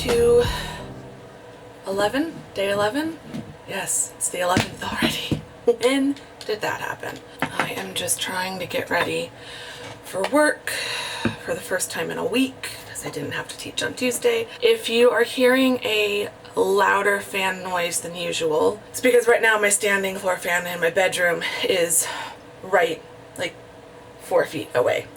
to 11, day 11. Yes, it's the 11th already. When did that happen? I am just trying to get ready for work for the first time in a week because I didn't have to teach on Tuesday. If you are hearing a louder fan noise than usual, it's because right now my standing floor fan in my bedroom is right like 4 feet away.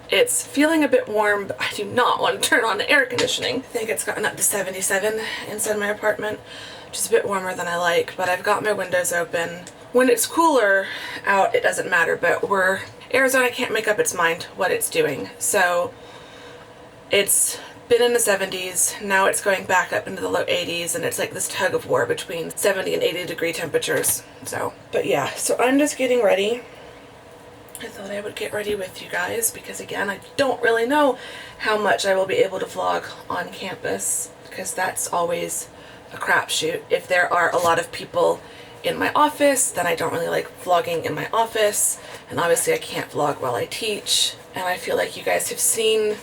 It's feeling a bit warm, but I do not want to turn on the air conditioning. I think it's gotten up to 77 inside my apartment, which is a bit warmer than I like, but I've got my windows open. When it's cooler out, it doesn't matter, but Arizona can't make up its mind what it's doing. So it's been in the 70s, now it's going back up into the low 80s, and it's like this tug of war between 70 and 80 degree temperatures. But yeah, so I'm just getting ready. I thought I would get ready with you guys because, again, I don't really know how much I will be able to vlog on campus because that's always a crapshoot. If there are a lot of people in my office, then I don't really like vlogging in my office, and obviously I can't vlog while I teach. And I feel like you guys have seen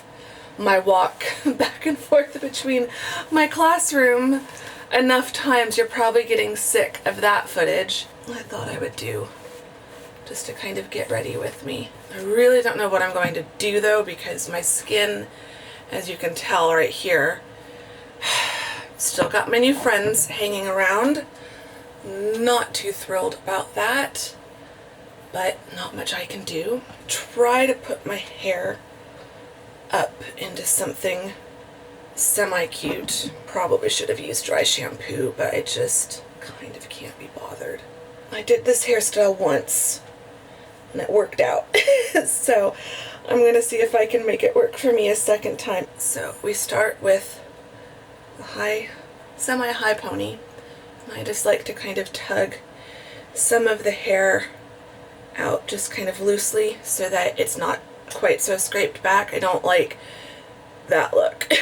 my walk back and forth between my classroom enough times. You're probably getting sick of that footage. I thought I would do just to kind of get ready with me. I really don't know what I'm going to do though, because my skin, as you can tell right here, still got my new friends hanging around. Not too thrilled about that, but not much I can do. Try to put my hair up into something semi-cute. Probably should have used dry shampoo, but I just kind of can't be bothered. I did this hairstyle once and it worked out. So I'm gonna see if I can make it work for me a second time. So we start with a semi-high pony. I just like to kind of tug some of the hair out just kind of loosely so that it's not quite so scraped back. I don't like that look.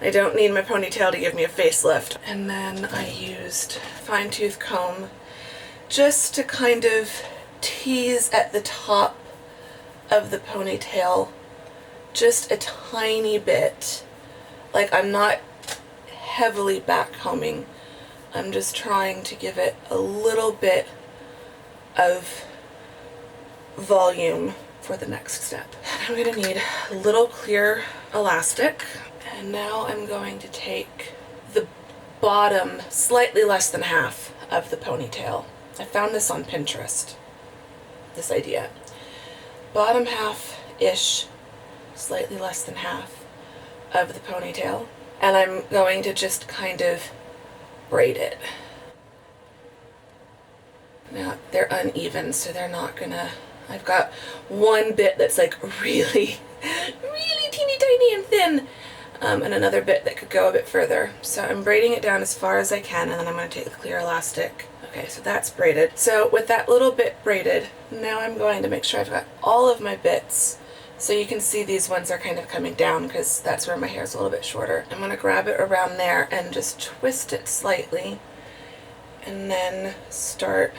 I don't need my ponytail to give me a facelift. And then I used fine-tooth comb just to kind of tease at the top of the ponytail just a tiny bit. Like, I'm not heavily back combing. I'm just trying to give it a little bit of volume for the next step. I'm going to need a little clear elastic, and now I'm going to take the bottom slightly less than half of the ponytail. I found this on Pinterest, this idea. Bottom half-ish, slightly less than half of the ponytail, and I'm going to just kind of braid it. Now, they're uneven, so they're not gonna, I've got one bit that's like really, really teeny tiny and thin, and another bit that could go a bit further. So I'm braiding it down as far as I can, and then I'm going to take the clear elastic. Okay, so that's braided. So with that little bit braided, now I'm going to make sure I've got all of my bits. So you can see these ones are kind of coming down because that's where my hair is a little bit shorter. I'm going to grab it around there and just twist it slightly, and then start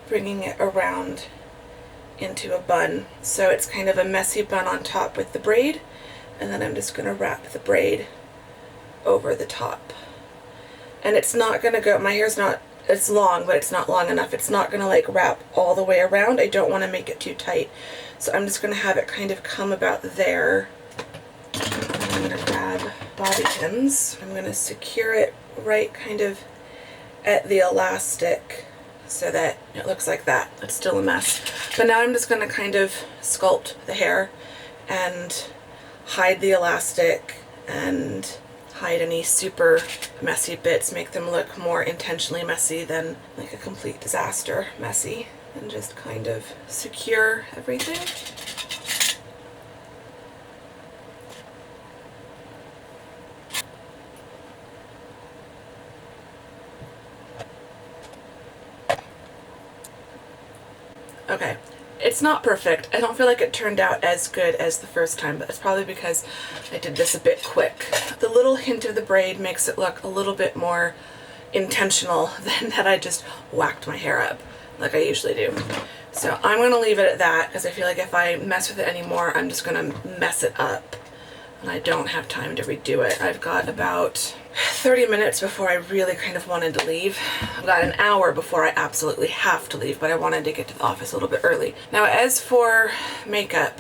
bringing it around into a bun. So it's kind of a messy bun on top with the braid, and then I'm just going to wrap the braid over the top. And it's not going to go, my hair's not, it's long, but it's not long enough. It's not going to like wrap all the way around. I don't want to make it too tight. So I'm just going to have it kind of come about there. I'm going to grab bobby pins. I'm going to secure it right kind of at the elastic so that it looks like that. It's still a mess. But now I'm just going to kind of sculpt the hair and hide the elastic and hide any super messy bits, make them look more intentionally messy than like a complete disaster messy, and just kind of secure everything. Okay, it's not perfect. I don't feel like it turned out as good as the first time, but it's probably because I did this a bit quick. The little hint of the braid makes it look a little bit more intentional than that I just whacked my hair up like I usually do. So I'm going to leave it at that because I feel like if I mess with it anymore, I'm just going to mess it up. and I don't have time to redo it. I've got about 30 minutes before I really kind of wanted to leave. I've got an hour before I absolutely have to leave, but I wanted to get to the office a little bit early. Now, as for makeup,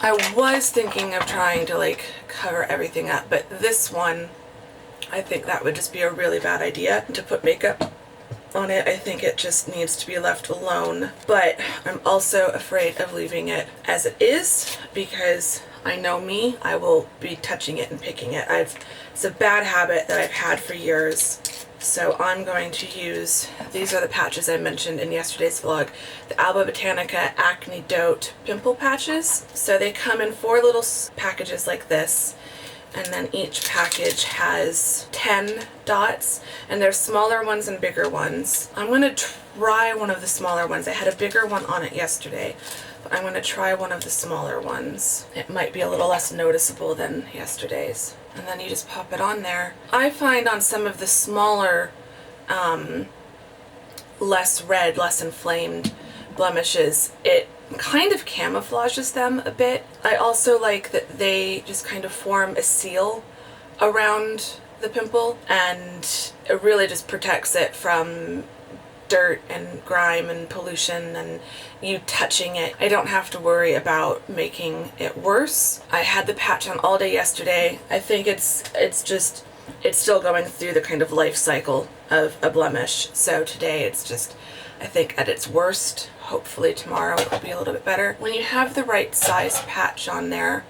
I was thinking of trying to like cover everything up, but this one, I think that would just be a really bad idea to put makeup on it. I think it just needs to be left alone, but I'm also afraid of leaving it as it is because I know me, I will be touching it and picking it. It's a bad habit that I've had for years. So I'm going to use, these are the patches I mentioned in yesterday's vlog, the Alba Botanica Acne Dote Pimple Patches. So they come in 4 little packages like this, and then each package has 10 dots, and there's smaller ones and bigger ones. I'm going to try one of the smaller ones. I had a bigger one on it yesterday, but I'm going to try one of the smaller ones. It might be a little less noticeable than yesterday's. And then you just pop it on there. I find on some of the smaller, less red, less inflamed blemishes, it kind of camouflages them a bit. I also like that they just kind of form a seal around the pimple, and it really just protects it from dirt and grime and pollution and you touching it. I don't have to worry about making it worse. I had the patch on all day yesterday. I think it's still going through the kind of life cycle of a blemish. So today it's just, I think, at its worst. Hopefully tomorrow it will be a little bit better. When you have the right size patch on there,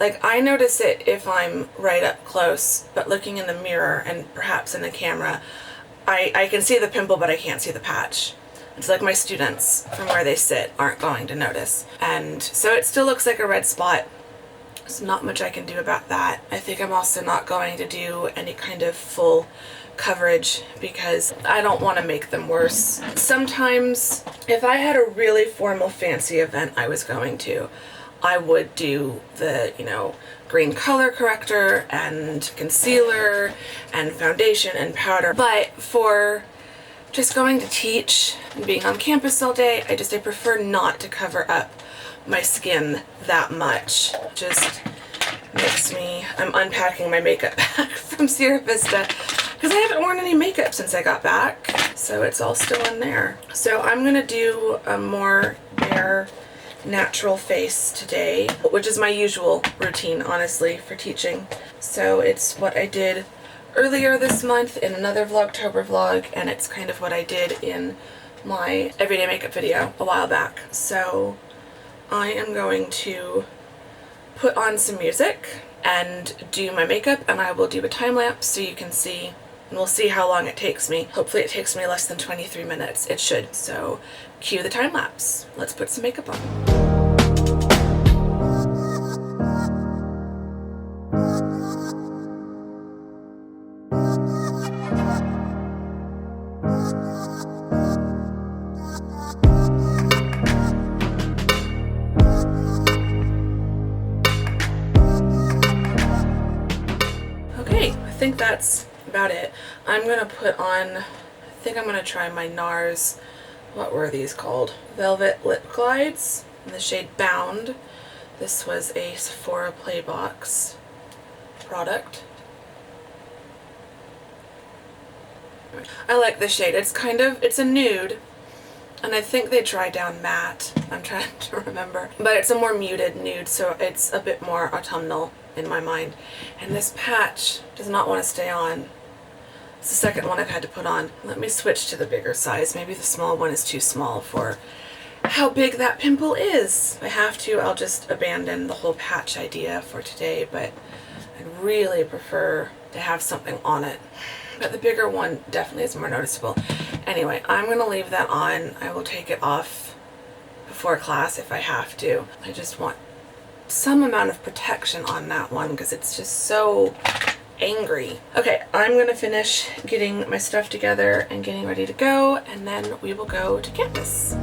like I notice it if I'm right up close, but looking in the mirror and perhaps in the camera, I can see the pimple, but I can't see the patch. It's like my students from where they sit aren't going to notice. And so it still looks like a red spot. There's not much I can do about that. I think I'm also not going to do any kind of full coverage because I don't want to make them worse. Sometimes if I had a really formal fancy event I was going to, I would do the, green color corrector and concealer and foundation and powder. But for just going to teach and being on campus all day, I prefer not to cover up my skin that much. Just makes me, I'm unpacking my makeup bag from Sierra Vista because I haven't worn any makeup since I got back. So it's all still in there. So I'm gonna do a more bare natural face today, which is my usual routine, honestly, for teaching. So it's what I did earlier this month in another Vlogtober vlog, and it's kind of what I did in my everyday makeup video a while back. So I am going to put on some music and do my makeup, and I will do a time lapse so you can see, and we'll see how long it takes me. Hopefully it takes me less than 23 minutes. It should. So cue the time lapse. Let's put some makeup on. Okay, I think that's about it. I'm gonna put on, I think I'm gonna try my NARS, what were these called? Velvet Lip Glides in the shade Bound. This was a Sephora Playbox product. I like the shade. It's a nude, and I think they dry down matte. I'm trying to remember. But it's a more muted nude, so it's a bit more autumnal in my mind. And this patch does not want to stay on. It's the second one I've had to put on. Let me switch to the bigger size. Maybe the small one is too small for how big that pimple is. If I have to, I'll just abandon the whole patch idea for today, but I'd really prefer to have something on it. But the bigger one definitely is more noticeable. Anyway, I'm going to leave that on. I will take it off before class if I have to. I just want some amount of protection on that one because it's just so angry. Okay, I'm going to finish getting my stuff together and getting ready to go, and then we will go to campus.